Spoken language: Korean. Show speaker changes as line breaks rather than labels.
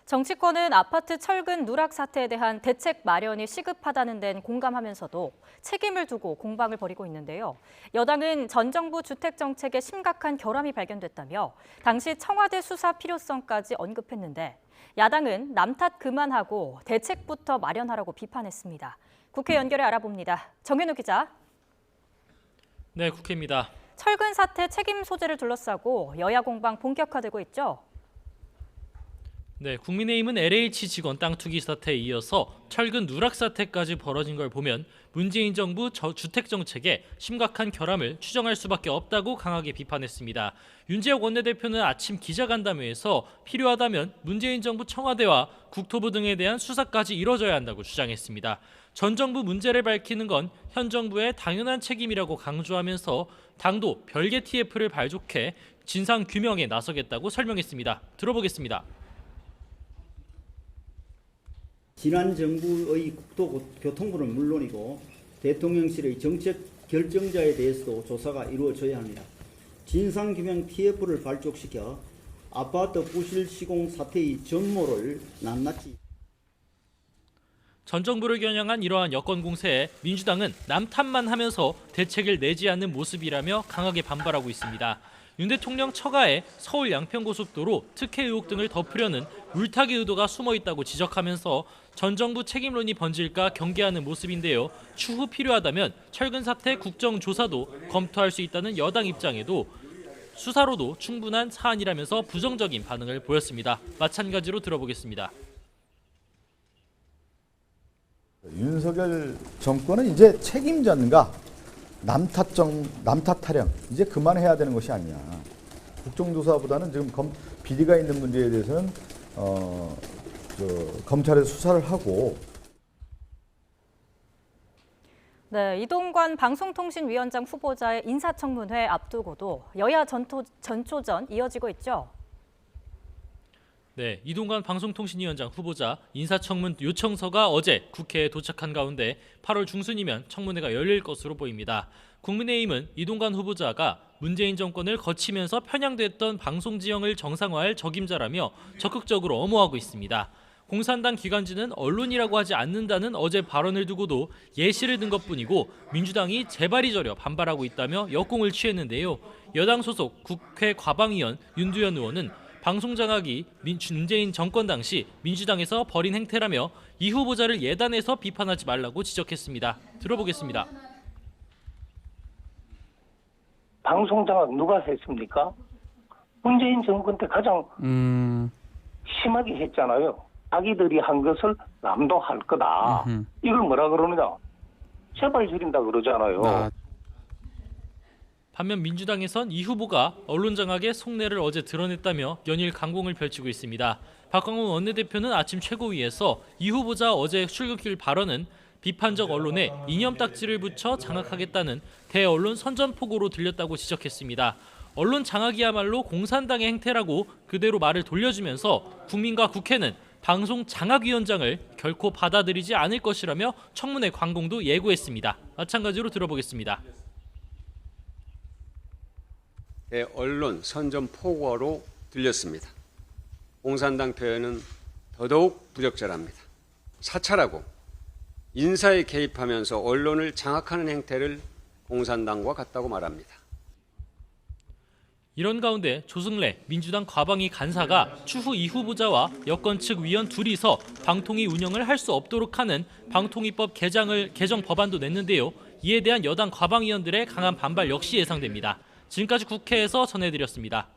정치권은 아파트 철근 누락 사태에 대한 대책 마련이 시급하다는 데는 공감하면서도 책임을 두고 공방을 벌이고 있는데요. 여당은 전 정부 주택 정책에 심각한 결함이 발견됐다며 당시 청와대 수사 필요성까지 언급했는데 야당은 남 탓 그만하고 대책부터 마련하라고 비판했습니다. 국회 연결해 알아봅니다. 정현우 기자.
네, 국회입니다.
철근 사태 책임 소재를 둘러싸고 여야 공방 본격화되고 있죠.
네, 국민의힘은 LH 직원 땅 투기 사태에 이어서 철근 누락 사태까지 벌어진 걸 보면 문재인 정부 주택 정책에 심각한 결함을 추정할 수밖에 없다고 강하게 비판했습니다. 윤재혁 원내대표는 아침 기자간담회에서 필요하다면 문재인 정부 청와대와 국토부 등에 대한 수사까지 이뤄져야 한다고 주장했습니다. 전 정부 문제를 밝히는 건 현 정부의 당연한 책임이라고 강조하면서 당도 별개 TF를 발족해 진상 규명에 나서겠다고 설명했습니다. 들어보겠습니다.
지난 정부의 국토교통부는 물론이고 대통령실의 정책 결정자에 대해서도 조사가 이루어져야 합니다. 진상규명 TF를 발족시켜 아파트 부실 시공 사태의 전모를 낱낱이.
전 정부를 겨냥한 이러한 여권 공세에 민주당은 남 탓만 하면서 대책을 내지 않는 모습이라며 강하게 반발하고 있습니다. 윤 대통령 처가에 서울 양평고속도로 특혜 의혹 등을 덮으려는 물타기 의도가 숨어 있다고 지적하면서 전 정부 책임론이 번질까 경계하는 모습인데요. 추후 필요하다면 철근 사태 국정조사도 검토할 수 있다는 여당 입장에도 수사로도 충분한 사안이라면서 부정적인 반응을 보였습니다. 마찬가지로 들어보겠습니다.
윤석열 정권은 이제 책임전가 남 탓 타령 이제 그만해야 되는 것이 아니냐. 국정조사보다는 지금 비리가 있는 문제에 대해서는 검찰에서 수사를 하고.
네, 이동관 방송통신위원장 후보자의 인사청문회 앞두고도 여야 전초전 이어지고 있죠.
네, 이동관 방송통신위원장 후보자 인사청문 요청서가 어제 국회에 도착한 가운데 8월 중순이면 청문회가 열릴 것으로 보입니다. 국민의힘은 이동관 후보자가 문재인 정권을 거치면서 편향됐던 방송 지형을 정상화할 적임자라며 적극적으로 엄호하고 있습니다. 공산당 기관지는 언론이라고 하지 않는다는 어제 발언을 두고도 예시를 든 것뿐이고 민주당이 재발이 저려 반발하고 있다며 역공을 취했는데요. 여당 소속 국회 과방위원 윤두현 의원은 방송 장악이 문재인 정권 당시 민주당에서 벌인 행태라며 이 후보자를 예단해서 비판하지 말라고 지적했습니다. 들어보겠습니다.
방송 장악 누가 했습니까? 문재인 정권 때 가장 심하게 했잖아요. 자기들이 한 것을 남도 할 거다. 이걸 뭐라 그러느냐? 재발 줄인다 그러잖아요.
반면 민주당에선 이 후보가 언론 장악의 속내를 어제 드러냈다며 연일 강공을 펼치고 있습니다. 박광훈 원내대표는 아침 최고위에서 이 후보자 어제 출근길 발언은 비판적 언론에 이념 딱지를 붙여 장악하겠다는 대언론 선전포고로 들렸다고 지적했습니다. 언론 장악이야말로 공산당의 행태라고 그대로 말을 돌려주면서 국민과 국회는 방송 장악위원장을 결코 받아들이지 않을 것이라며 청문회 광공도 예고했습니다. 마찬가지로 들어보겠습니다.
언론 선전포고로 들렸습니다. 공산당 표현은 더더욱 부적절합니다. 사찰하고 인사에 개입하면서 언론을 장악하는 행태를 공산당과 같다고 말합니다.
이런 가운데 조승래 민주당 과방위 간사가 추후 이 후보자와 여권 측 위원 둘이서 방통위 운영을 할 수 없도록 하는 방통위법 개정 법안도 냈는데요. 이에 대한 여당 과방위원들의 강한 반발 역시 예상됩니다. 지금까지 국회에서 전해드렸습니다.